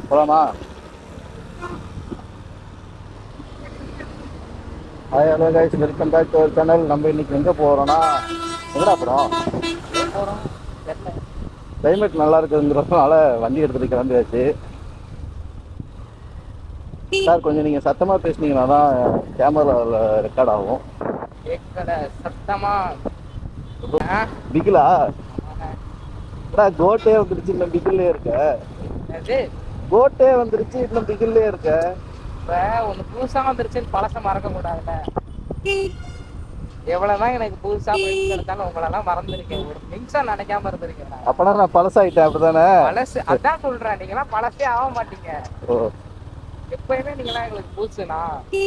போலாமா? Hi hello guys, welcome back to our channel. நம்ம இன்னைக்கு எங்கே போகிறோன்னா, எங்கடா போகிறோம்? கிளைமேட் நல்லா இருக்குங்கிறதுனால வண்டி எடுத்துகிட்டு கிளம்பியாச்சு. சார் கொஞ்சம் நீங்கள் சத்தமாக பேசுனீங்கன்னா தான் கேமராவில் ரெக்கார்ட் ஆகும். சத்தமா பிகிலா? கோட்டே வந்துருச்சு, இன்னும் பிகில்லே இருக்க. கோட்டே வந்துருச்சு, இன்னும் பிகில்லே இருக்க. இப்போ ஒன்று புதுசாக வந்துருச்சுன்னு பழசை மறக்க கூடாதுல்ல. எவ்வளோதான் எனக்கு புதுசாக பயிற்சி எடுத்தாலும் உங்களெல்லாம் மறந்துருக்கேன். ஒரு நிமிஷம் நினைக்காம இருந்திருக்கேன். அப்பனா நான் பழசாயிட்டேன், அப்படிதானே? பழசு அதான் சொல்கிறேன். நீங்களாம் பழசே ஆக மாட்டீங்க. ஓ, எப்பயுமே நீங்களாம் எங்களுக்கு புதுசுண்ணா.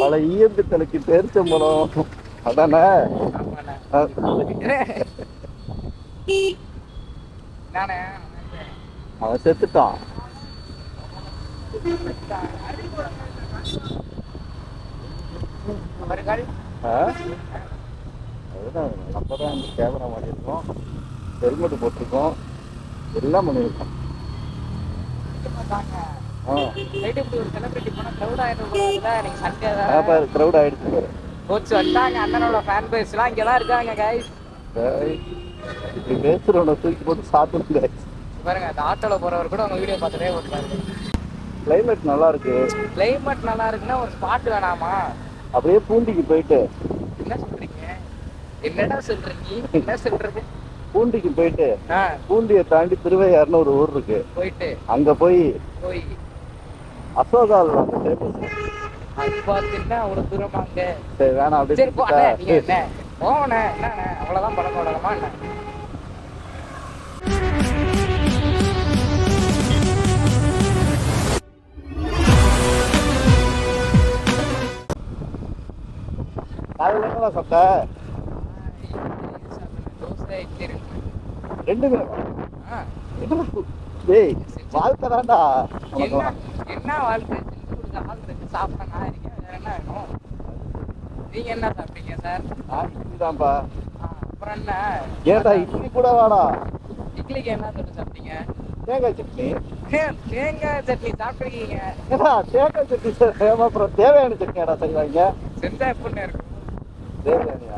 பல ஈயம்பித்தலுக்கு பேரிச்சம்பழம், அதானே? நானே அவன் செத்துட்டான். அவர்கள் அதுதான் நம்ம தான் இந்த கேமரா மாட்டியிருக்கோம், ஹெல்மெட் போட்டிருக்கோம், எல்லாம் பண்ணியிருக்கோம். க்ரௌட் ஆயிடுச்சு. கோச்சு வந்தாங்க. அண்ணனோட ஃபேன் பேஸ்லாம் இங்கே தான் இருக்காங்க கைஸ். இப்படி பேசுகிறவனை தூக்கி போட்டு சாப்பிடுங்க பாருங்க. அந்த ஆட்டோவில் போகிறவர் கூட உங்கள் வீடியோ பார்த்துட்டே ஓட்டுறாரு. கிளைமேட் நல்லா இருக்கு. கிளைமேட் நல்லா இருக்குன்னா ஒரு ஸ்பாட் வேணாமா? அப்படியே பூண்டிக்கு போயிட்டு. என்ன சொல்றீங்க? என்னடா சொல்றீங்க? என்ன சொல்றது? பூண்டிக்கு போயிட்டு பூண்டியை தாண்டி திருவையாறுன்னு ஒரு ஊர் இருக்கு. போயிட்டு அங்க போய் போய் அசோகால் அந்த ஃபேமஸ். அது பார்த்துன்னா அவ்வளோ தூரமாங்க. சரி வேணாம், அப்படியே சரி போனே. நீங்க என்ன போனே என்னண்ணே அவ்வளோதான் பழக்க விடலாமா என்ன? காலையில் என்னடா சாப்பிட்ட? தோசை இட்லி இருக்கு. ரெண்டுமே டேய், வாழ்க்கை தான்டா. என்ன வாழ்க்கை? சாப்பிட நான் இருக்கேன். வேற என்ன வேணும்? நீங்க என்ன சாப்பிட்டீங்க சார்? இட்லி தான்ப்பா. அப்புறம் என்ன? ஏன்டா இட்லி கூட வாடா. இட்லிக்கு என்ன சொல்லி சாப்பிட்டீங்க? தேங்காய் சட்னி. தேங்காய் சட்னி சாப்பிட்ருக்கீங்க? தேங்காய் சட்னி சார். அப்புறம் தேவையான சட்னியாடா செய்வாங்க. செஞ்சா எப்படின்னு இருக்கும்? தேவையானியா?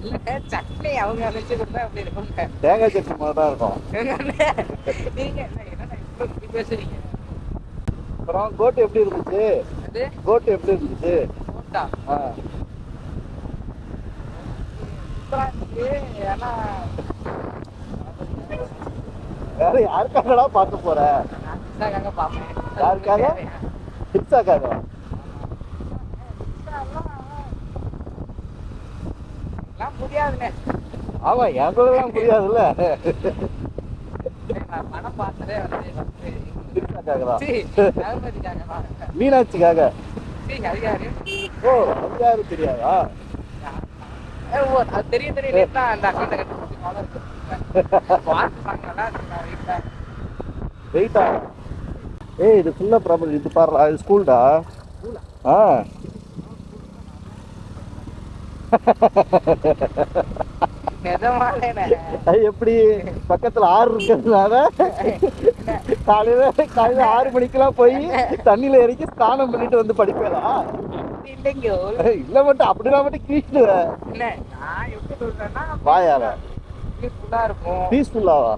இல்லை, சட்னி அவங்க அரைச்சி கொடுத்தா எப்படி இருக்குங்க? தேங்காய் சட்னி மாதிரி தான் இருக்கும். நீங்க என்னடா இப்படி பேசுறீங்க? அப்புறம் கோட்டு எப்படி இருந்துச்சு? கோட்டு எப்படி இருந்துச்சு? கோட்டா ஏன்னா வேற யாருக்காகடா பார்க்க போற? பார்ப்பேன். யாருக்காக? பிட்சாக்காக? முடியாதுண்ணே. ஆமா, எங்களுக்குலாம் புரியாதுல்ல. படம் பார்த்ததே வந்து மீனாட்சிக்காக. ஓ, அது யாரு தெரியாதா? அது தெரியும் தெரியும். அந்த அக்கௌண்ட்டை வெயிட்டா? ஏய், இது ஃபுல்லா ப்ராப்பர்ட்டி. இது பாரு, இது ஸ்கூல்டா. எப்படி பக்கத்துல ஆறு இருக்கிறதுனால காலையில 6 மணிக்கெல்லாம் போய் தண்ணியில இறக்கி ஸ்நானம் பண்ணிட்டு வந்து படிப்பேடா? இல்ல மட்டும் அப்படிலாம் மட்டும் கீழ்ச்சுடுவேன். வாயால பீஸ்ஃபுல்லாவா?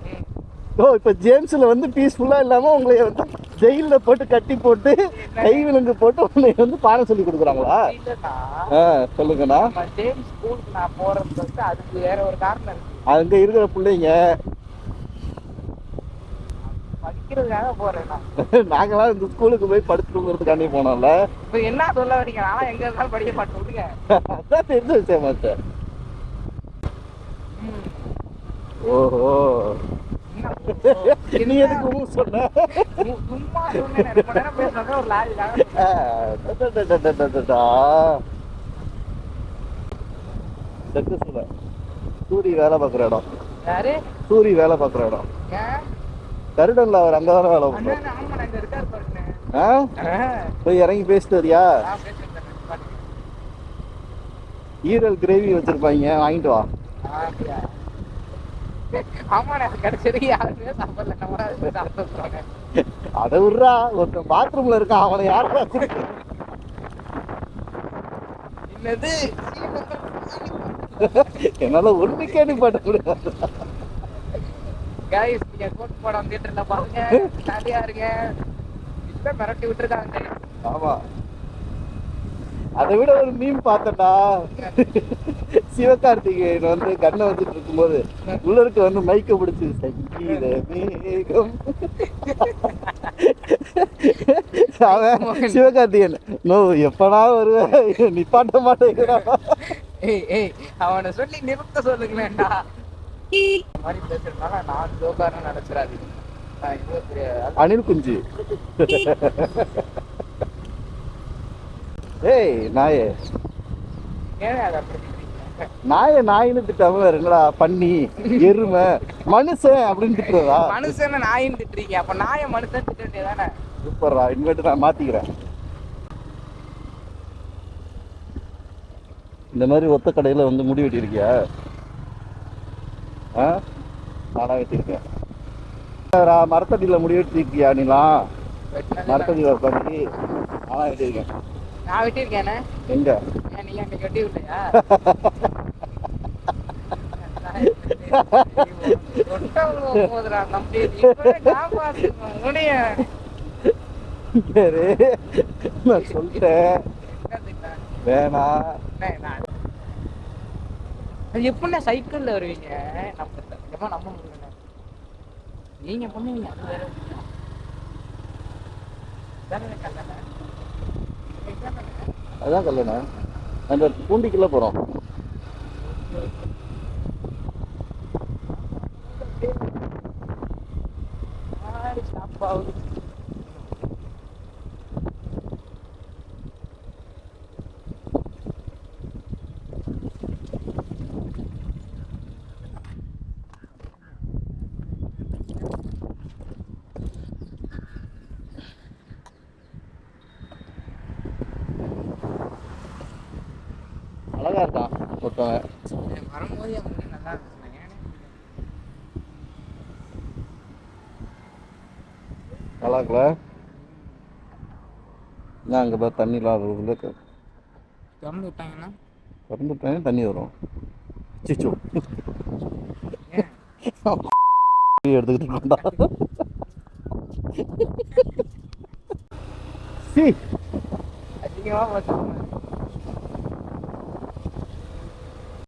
ஓ, இப்ப ஜேம்ஸ்ல வந்து பீஸ்ஃபுல்லா இல்லாம உங்களை வந்து ஜெயில போட்டு கட்டி போட்டு கை விலங்கு போட்டு உங்களை வந்து பாடம் சொல்லி கொடுக்குறாங்களா? சொல்லுங்கண்ணா. அதுக்கு வேற ஒரு காரணம் இருக்கு. அங்க இருக்கிற பிள்ளைங்க படிக்கிறதுக்காக போறேன். நாங்களாம் இந்த ஸ்கூலுக்கு போய் படிச்சுங்கிறதுக்காண்டி போனோம்ல. இப்ப என்ன சொல்ல வரீங்க? ஆனா எங்க இருந்தாலும் படிக்க மாட்டேன். விடுங்க, அதான் தெரிஞ்ச விஷயமா சார். ஓஹோ, நீ எதுக்கு சொன்ன? சும்மா சொன்னேன். ரொம்ப நேரம் பேசுறத ஒரு லாஜிக்காக. சூரி வேலை பார்க்குற இடம். யாரு? சூரி வேலை பார்க்குற இடம். கருடன்ல அவர் அங்கதானே வேலை பார்க்குறாரு. போய் இறங்கி பேசிட்டு வரியா? ஈரல் கிரேவி வச்சிருப்பாங்க, வாங்கிட்டு வா. ஆமாண்ணே, கிடைச்சது யாருமே சாப்பிடல. நம்ம சாப்பிட்டு அதை விட்றா, ஒருத்தன் பாத்ரூம்ல இருக்கான், அவனை யாரா என்னது என்னால ஒண்ணுக்கே நிப்பாட்ட முடியாது. கைஸ் நீங்க கோட் படம் தியேட்டர்ல பாருங்க, ஜாலியா இருங்க. இப்ப மிரட்டி விட்டுருக்காங்க. ஆமா, அதை விட ஒரு மீம் பார்த்தேன்டா. சிவகார்த்திகேயன் வந்து கண்ணை வச்சுட்டு இருக்கும்போது உள்ளருக்கு வந்து மைக்க பிடிச்சி சங்கீத மேகம். அவன் சிவகார்த்திகேயன் நோ எப்படா வருவேன் நிப்பாட்ட மாட்டேங்கிறா. ஏய் அவனை சொல்லி நிறுத்த சொல்லுங்களேன்டா. இந்த மாதிரி பேசுறதுனால நான் ஜோக்காரன்னு நினைச்சிடாது. அனில் குஞ்சு. ஏய் நாயே, ஏன் அதை அப்படி திட்டுறீங்க? நாயை நாயின்னு திட்டாம இருங்களா, பண்ணி எருமை மனுஷன் அப்படின்னு திட்டுறதா? மனுஷன நாயின்னு திட்டுறீங்க, அப்ப நாயை மனுஷன் திட்ட வேண்டியதானே? சூப்பர்ரா, இனிமேட்டு நான் மாத்திக்கிறேன். இந்த மாதிரி ஒத்த கடையில வந்து முடி வெட்டியிருக்கியா? ஆ, நானா வெட்டியிருக்கேன். மரத்தடியில் முடி வெட்டிருக்கியா நீலாம்? மரத்தடியில் உட்காந்து நானா வெட்டியிருக்கேன். நான் வெட்டியிருக்கேனே எங்க? நீங்க அன்னைக்கு வெட்டி விட்டயா? போதுடா நம்பி காப்பாத்து முடிய. சரி, நான் சொல்லிட்டேன் வேணாம். அது எப்படின்னா சைக்கிள்ல வருவீங்க? நம்ம நம்ப முடியல. நீங்க பண்ணுவீங்க, அது வேற விஷயம். அதான் கல்யாணம். அந்த பூண்டிக்குள்ள போறோம். அழகா இருக்கான் ஒருத்தவன். வரும்போது அவங்க நல்லா இருந்துச்சு. நல்லா இருக்குல்ல? நான் அங்கே பார்த்து தண்ணிலாம் இருக்கு. திறந்து விட்டாங்கன்னா திறந்து விட்டாங்க தண்ணி வரும். சிச்சோ எடுத்துக்கிட்டு இருக்கா? அதிகமாக